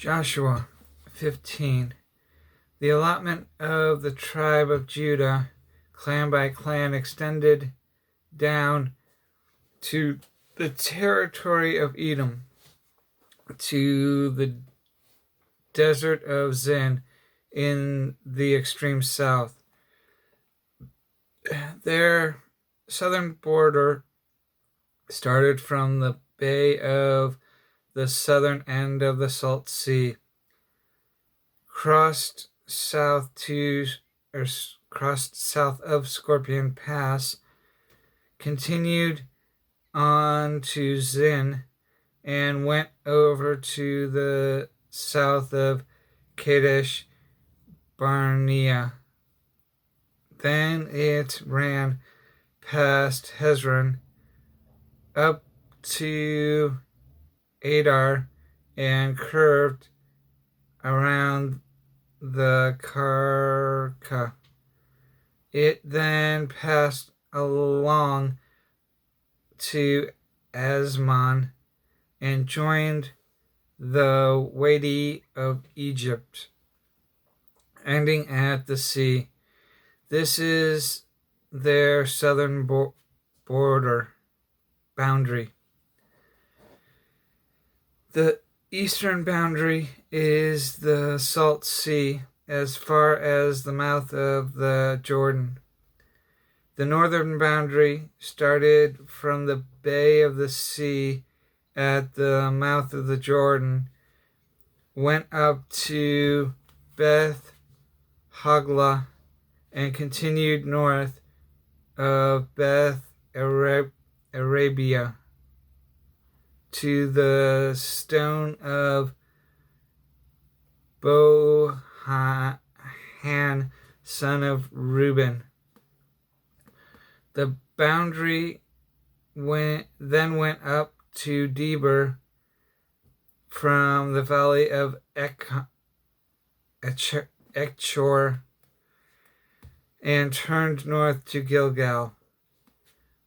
Joshua 15. The allotment of the tribe of Judah, clan by clan, extended down to the territory of Edom, to the desert of Zin in the extreme south. Their southern border started from the bay of the southern end of the Salt Sea, crossed south of Scorpion Pass, continued on to Zin, and went over to the south of Kadesh Barnea. Then it ran past Hezron up to Adar and curved around the Karka. It then passed along to Asmon and joined the Wadi of Egypt, ending at the sea. This is their southern boundary. The eastern boundary is the Salt Sea as far as the mouth of the Jordan. The northern boundary started from the bay of the sea at the mouth of the Jordan, went up to Beth Hagla, and continued north of Beth Arabia to the stone of Bohan, son of Reuben. The boundary then went up to Deber from the valley of Echor and turned north to Gilgal,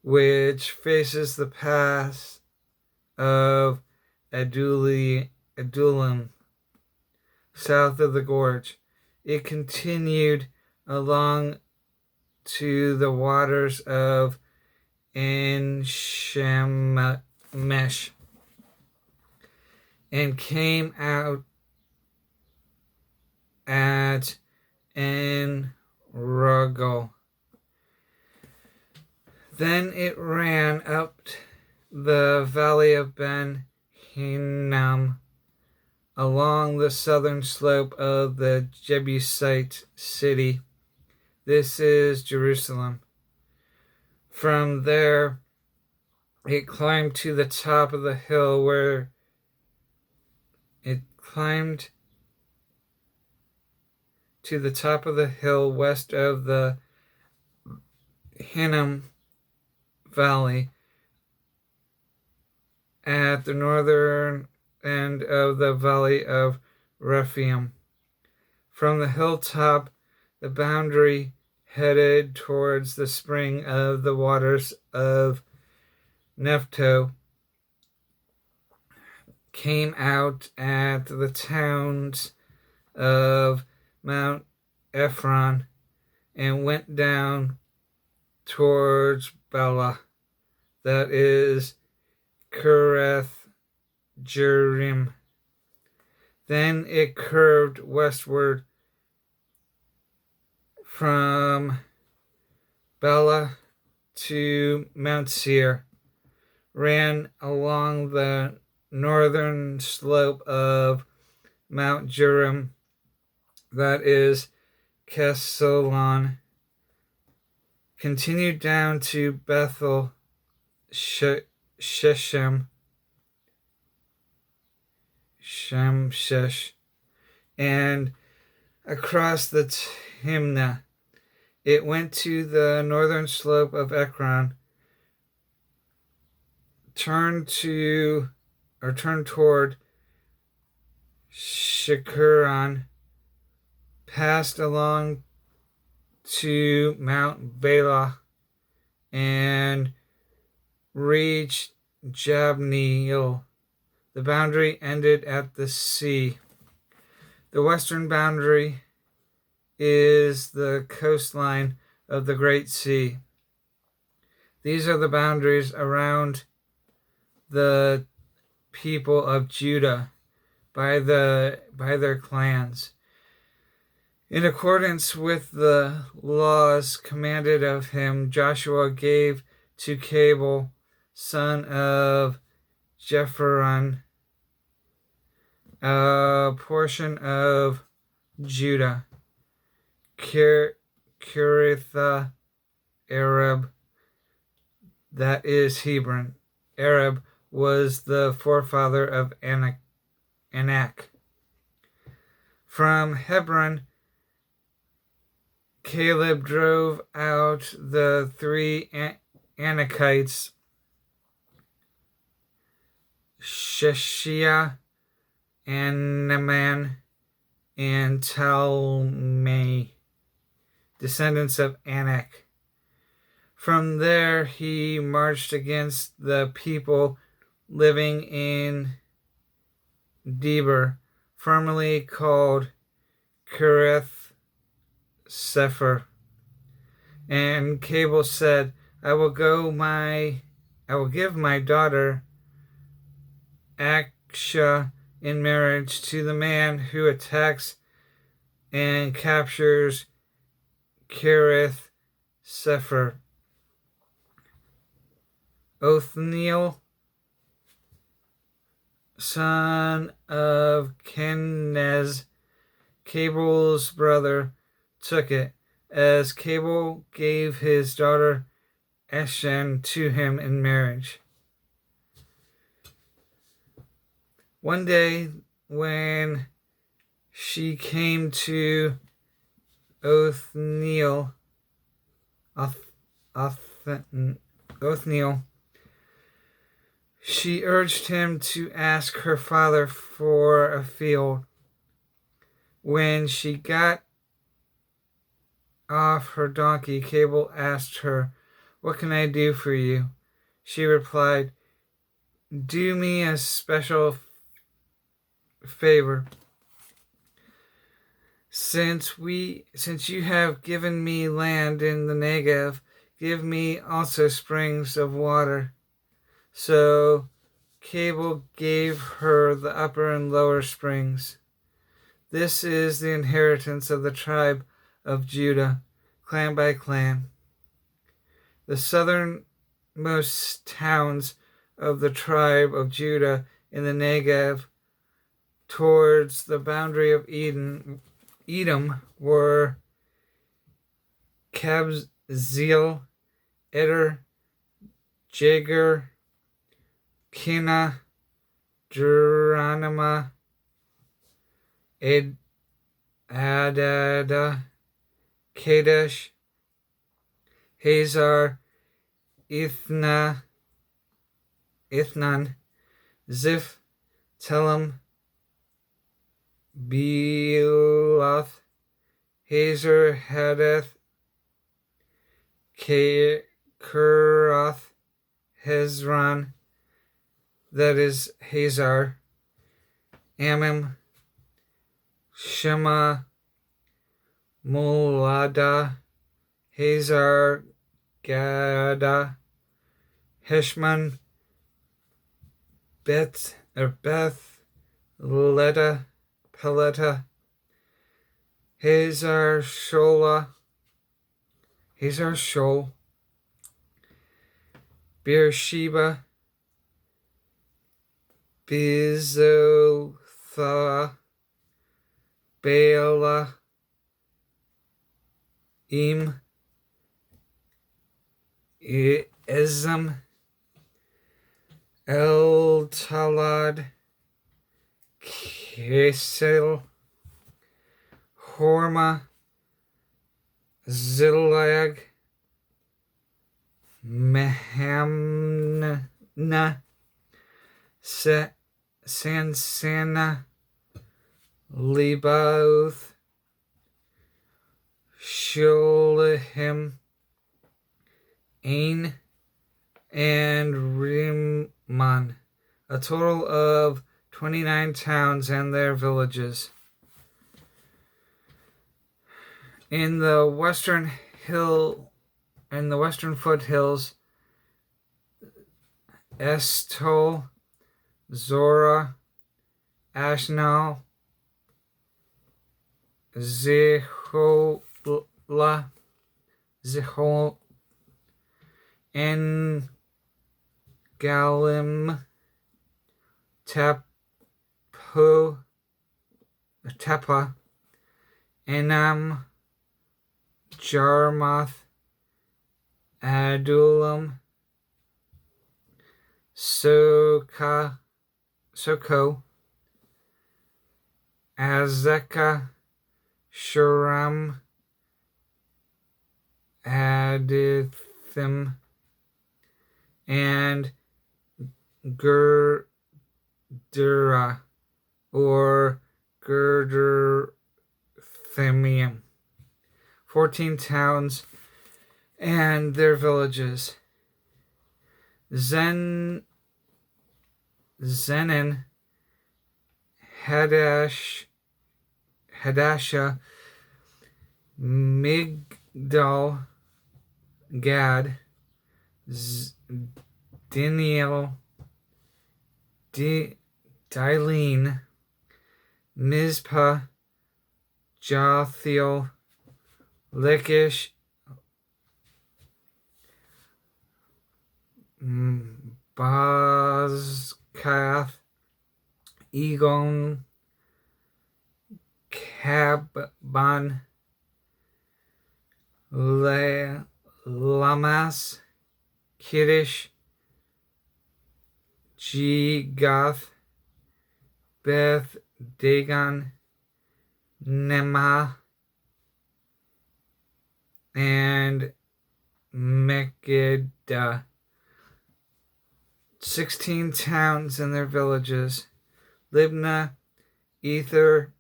which faces the pass of Adullam, south of the gorge. It continued along to the waters of En-Shemesh and came out at En-Rogel. Then it ran up the valley of Ben Hinnom along the southern slope of the Jebusite city. This is Jerusalem. From there, it climbed to the top of the hill where it climbed to the top of the hill west of the Hinnom Valley at the northern end of the valley of Rephaim. From the hilltop, the boundary headed towards the spring of the waters of Nephto, came out at the towns of Mount Ephron, and went down towards Bela, that is Kereth Jearim. Then it curved westward from Bela to Mount Seir, ran along the northern slope of Mount Jearim, that is Kesalon, continued down to Bethel Sheshem, and across the Timnah. It went to the northern slope of Ekron, turned toward Shikuran, passed along to Mount Bela, and reached Jabneel. The boundary ended at the sea. The western boundary is the coastline of the Great Sea. These are the boundaries around the people of Judah by their clans. In accordance with the laws commanded of him, Joshua gave to Caleb, son of Jephunneh, a portion of Judah, Kiriath Arab, that is Hebron. Arab was the forefather of Anak. From Hebron, Caleb drove out the 3 Anakites, Sheshai, and Naaman, and Talmai, descendants of Anak. From there he marched against the people living in Debir, formerly called Kiriath Sefer. And Caleb said, I will give my daughter Aksha in marriage to the man who attacks and captures Kiriath Sefer. Othniel, son of Kenaz, Caleb's brother, took it, as Caleb gave his daughter Eshen to him in marriage. One day, when she came to Othniel, she urged him to ask her father for a field. When she got off her donkey, Caleb asked her, What can I do for you? She replied, Do me a special favor. Since you have given me land in the Negev, give me also springs of water. So Caleb gave her the upper and lower springs. This is the inheritance of the tribe of Judah, clan by clan. The southernmost towns of the tribe of Judah in the Negev towards the boundary of Edom were Kabzeel, Eder, Jagur, Kina, Jeranima, Adada, Kadesh, Hazar, Ithnan, Ziph, Telem, Bealoth, Hazar, Hadath, Kerath, Hezron, that is Hazar, Amim, Shema, Mulada, Hazar, Gada, Heshman, Beth, Leda, Peleta, Hazar Shol, Beersheba, Bizotha, Bela, Ezem, El Talad, Kesel, Horma, Zillag, Mehamna, Sansana, Lebaoth, Shulahim, Ain, and Rimmon, a total of 29 towns and their villages. In the western foothills, Estol, Zora, Ashnal, Zihola, En Galim, Tepa, Enam, Jarmuth, Adullam, Soko, Azekah, Shuram, Adithim, and Gerdura, or Gerderthimium. 14 towns and their villages. Zenin, Hadasha, Migdal, Gad, Diniel, Dilene, Mizpah, Jothiel, Lachish, Bozkath, Egon, Kabban, Lamas, Kiddish, Gath, Beth Dagon, Nemah, and Megiddo. 16 towns and their villages. Libnah, Ether,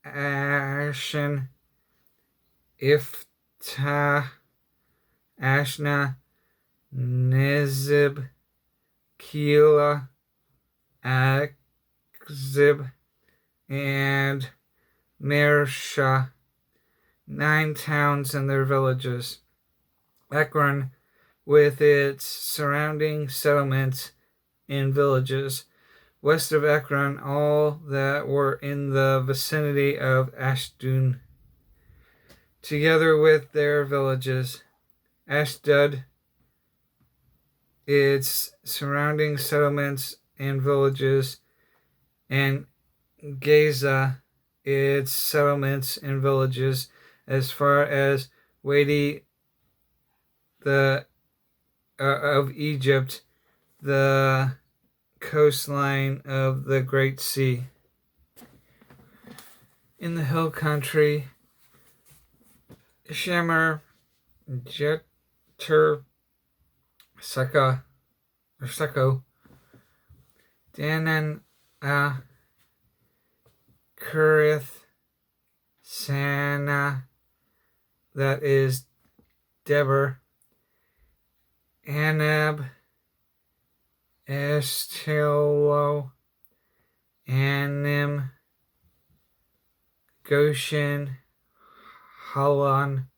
Ashen, Iftah, Ashna, Nizib, Keilah, Akzib, and Mersha. 9 towns and their villages. Ekron, with its surrounding settlements and villages. West of Ekron, all that were in the vicinity of Ashdod, together with their villages. Ashdod, its surrounding settlements and villages, and Gaza, its settlements and villages, as far as Wadi of Egypt, the coastline of the Great Sea. In the hill country, Shemer, Jeter, Seko, Danan, Kurith, Sana, that is Deber, Anab, Estelo, Anim, Goshen, Halan,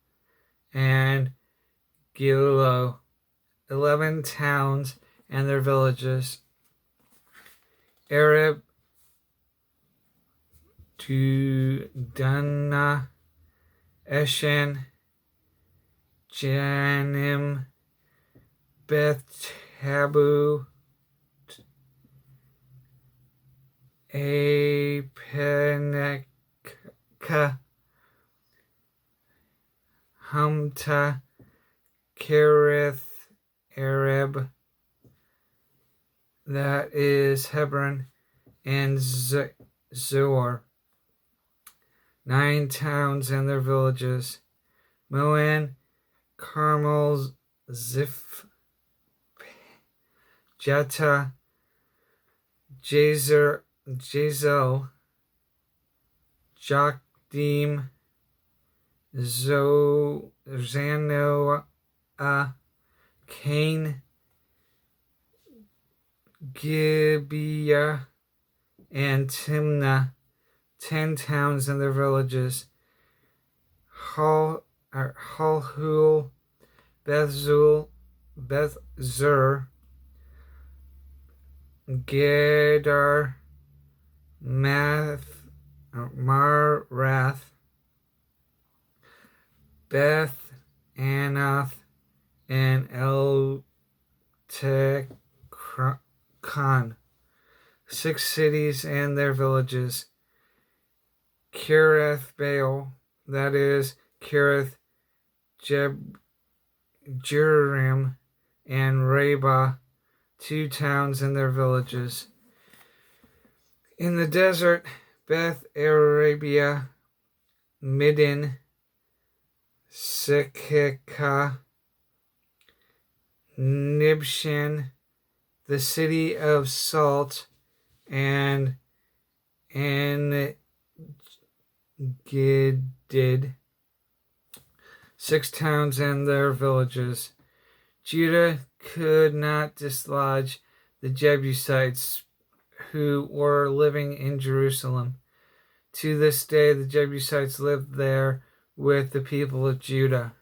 and Gilo. 11 towns and their villages. Arab, to Dunna, Eshen, Janim, Beth Tabu, Apeneka, Humta, Kerith, Arab, that is Hebron, and Zoar. 9 towns and their villages. Moan, Carmel, Ziph, Jetta, Jazel, Jokdim, Zanoah, Cain, Gibeah, and Timnah. 10 towns and their villages. Halhul, Bethzul, Bethzur, Gedar, Marath, Beth Anath, and Eltekon, 6 cities and their villages. Kirith Baal, that is, Kirith Jearim, and Reba, 2 towns and their villages. In the desert, Beth Arabia, Middin, Sekeka, Nibshan, the city of salt, and Engedid, 6 towns and their villages. Judah could not dislodge the Jebusites who were living in Jerusalem. To this day, the Jebusites lived there with the people of Judah.